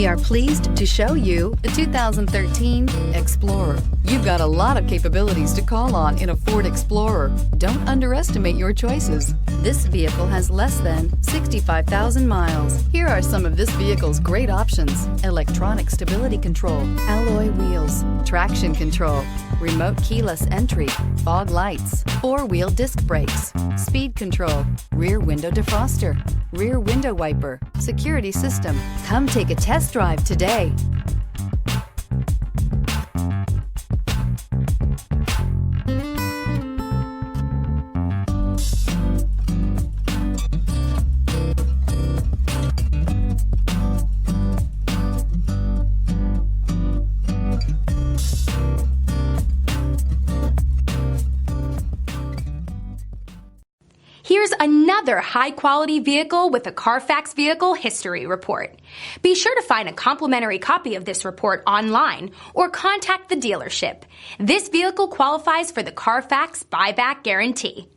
We are pleased to show you the 2013 Explorer. You've got a lot of capabilities to call on in a Ford Explorer. Don't underestimate your choices. This vehicle has less than 65,000 miles. Here are some of this vehicle's great options: electronic stability control, alloy wheels, traction control, remote keyless entry, fog lights, four-wheel disc brakes, speed control, rear window defroster, rear window wiper, security system. Come take a test drive today. Here's another high-quality vehicle with a Carfax Vehicle History Report. Be sure to find a complimentary copy of this report online or contact the dealership. This vehicle qualifies for the Carfax Buyback Guarantee.